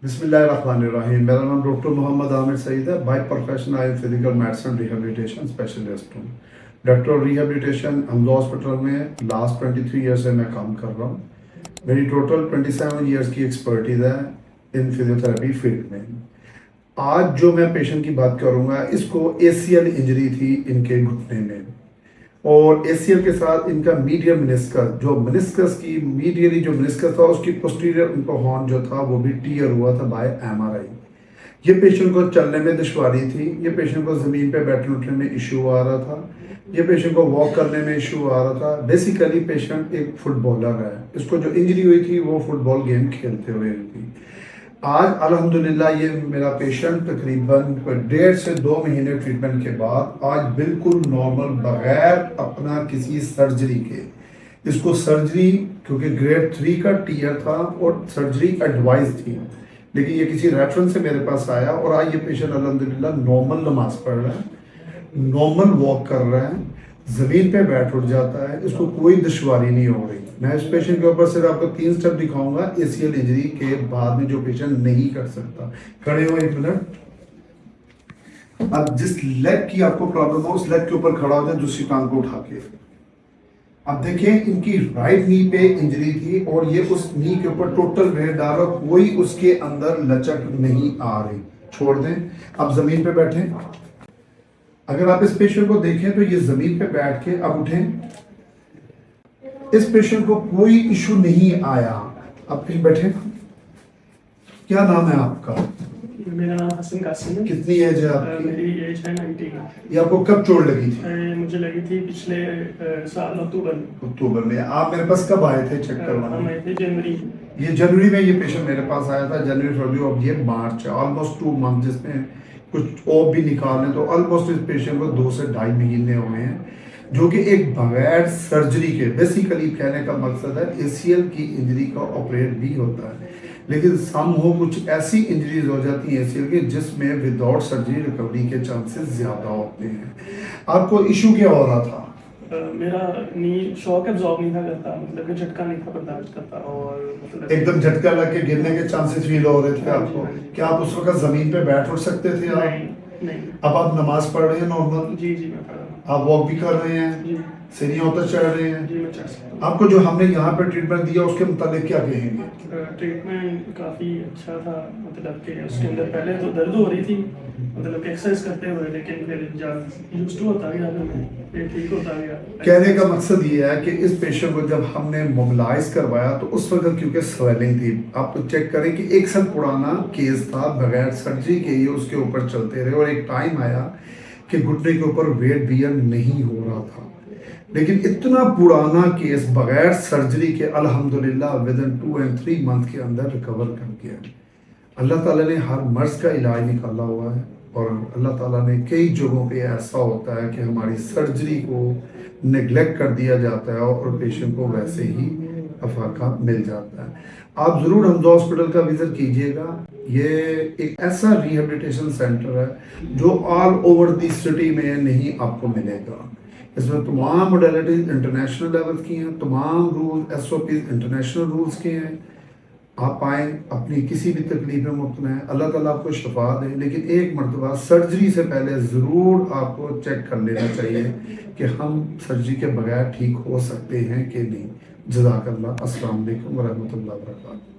बिस्मिल्लाहिर्रहमानिर्रहीम। मेरा नाम डॉक्टर मोहम्मद आमिर सईद है। By profession I am physical medicine rehabilitation specialist हूँ। डॉक्टर रिहेबिलिटेशन हमजा हॉस्पिटल में लास्ट 23 ईयर से मैं काम कर रहा हूँ। मेरी टोटल 27 ईयर्स की एक्सपर्टीज़ है इन फिजियोथेरेपी फील्ड में। आज जो मैं पेशेंट की बात करूँगा, इसको ACL इंजरी थी इनके घुटने में, और ACL के साथ इनका मीडियल मेनिस्कस, जो मेनिस्कस की मीडियली जो मेनिस्कस था उसकी पोस्टीरियर उनका हॉर्न जो था वो भी टीयर हुआ था बाय MRI। ये पेशेंट को चलने में दुश्वारी थी, ये पेशेंट को ज़मीन पे बैठने उठने में इशू आ रहा था, ये पेशेंट को वॉक करने में इशू आ रहा था। बेसिकली पेशेंट एक फुटबॉलर है, इसको जो इंजरी हुई थी वो फुटबॉल गेम खेलते हुए हुई थी। आज अल्हम्दुलिल्लाह ये मेरा पेशेंट तकरीबन 1.5 से 2 महीने ट्रीटमेंट के बाद आज बिल्कुल नॉर्मल, बगैर अपना किसी सर्जरी के। इसको सर्जरी, क्योंकि ग्रेड 3 का टीयर था और सर्जरी एडवाइस थी, लेकिन ये किसी रेफरेंस से मेरे पास आया और आज ये पेशेंट अल्हम्दुलिल्लाह नॉर्मल नमाज पढ़ रहा है, नॉर्मल वॉक कर रहा है, ज़मीन पे बैठ उठ जाता है, इसको कोई दुश्वारी नहीं हो रही। मैं इस पेशेंट के ऊपर सिर्फ आपको 3 स्टेप दिखाऊंगा ACL इंजरी के बाद में जो पेशेंट नहीं कर सकता। खड़े हो 1 मिनट। अब जिस लेग की आपको प्रॉब्लम हो उस लेग के ऊपर खड़ा हो जाए, दूसरी टांग को उठा के। अब देखिए, इनकी राइट नी पे इंजरी थी और ये उस नी के ऊपर टोटल वेट डाल रहा, कोई उसके अंदर लचक नहीं आ रही। छोड़ दें, अब जमीन पे बैठे। अगर आप इस पेशेंट को देखें तो ये जमीन पे बैठ के अब उठें। इस पेशेंट को कोई इशू नहीं आया। अब फिर बैठे। क्या नाम है आपका? मेरा नाम हसन कासिम है। कितनी एज है आपकी? मेरी एज है 90 की। ये आपको कब चोट लगी थी? मुझे लगी थी पिछले साल अक्टूबर में। आप मेरे पास कब आए थे चेक करवाने? हम आए थे जनवरी। ये जनवरी में ये पेशेंट मेरे पास आया था। जनवरी, फरवरी, अब ये मार्च है, ऑलमोस्ट 2 मंथ, जिसमें कुछ ऑफ भी निकालने तो ऑलमोस्ट इस पेशेंट को 2 से 2.5 महीने हुए हैं, जो कि एक बगैर सर्जरी के। बेसिकली कहने का मकसद है ACL की इंजरी का ऑपरेट भी होता है, लेकिन सम हो कुछ ऐसी इंजरीज हो जाती हैं ACL की जिसमें विदाउट सर्जरी रिकवरी के चांसेस ज़्यादा होते हैं। आपको इशू क्या हो रहा था? मेरा नी शॉक एब्जॉर्ब नहीं था करता, मतलब कि झटका नहीं था बर्दाश्त करता, और मतलब एकदम झटका लग के गिरने के चांसेस फील हो रहे थे आपको? क्या आप उस वक्त जमीन पे बैठ उठ सकते थे आप? नहीं। अब आप नमाज पढ़ रहे हैं नॉर्मल? जी मैं पढ़ रहा हूँ। आप वॉक भी कर रहे हैं? जी। सीढ़ियाँ उतर चढ़ रहे हैं? जी मैं चढ़ सकता हूँ। आपको जो हमने यहाँ पे ट्रीटमेंट दिया उसके मुताबिक क्या कहेंगे? ट्रीटमेंट काफ़ी अच्छा था, मतलब कि उसके अंदर पहले तो दर्द हो रही थी, मतलब कि एक्सरसाइज करते हुए, लेकिन फिर जब यूज्ड टू होता गया फिर ठीक होता गया। कहने का मकसद ये है कि इस पेशेंट को जब हमने मोबिलाइज करवाया तो उस वक्त क्योंकि स्वेलिंग थी, आप तो चेक करें कि 1 साल पुराना केस था, बगैर सर्जरी के ये उसके ऊपर चलते रहे, और एक टाइम आया कि घुटने के ऊपर वेट बियर नहीं हो रहा था। लेकिन इतना पुराना केस बगैर सर्जरी के अल्हम्दुलिल्लाह विद इन 2 and 3 मंथ के अंदर रिकवर कर गया। अल्लाह ताला ने हर मर्ज का इलाज निकाला हुआ है, और अल्लाह ताला ने कई जगहों पे ऐसा होता है कि हमारी सर्जरी को नेग्लेक्ट कर दिया जाता है और पेशेंट को वैसे ही अफाका मिल जाता है। आप ज़रूर हमजा हॉस्पिटल का विज़िट कीजिएगा। ये एक ऐसा रिहेबिलिटेशन सेंटर है जो ऑल ओवर दी सिटी में नहीं आपको मिलेगा। इसमें तमाम मोडेलिटीज इंटरनेशनल लेवल की हैं, तमाम रूल SOPs इंटरनेशनल रूल्स के हैं। आप आएँ, अपनी किसी भी तकलीफ में मुब्तला हैं, अल्लाह ताला आपको शफा दे, लेकिन एक मरतबा सर्जरी से पहले ज़रूर आपको चेक कर लेना चाहिए कि हम सर्जरी के बगैर ठीक हो सकते हैं कि नहीं। जज़ाकल्लाह। अस्सलाम वालेकुम व रहमतुल्लाहि व बरकातहू।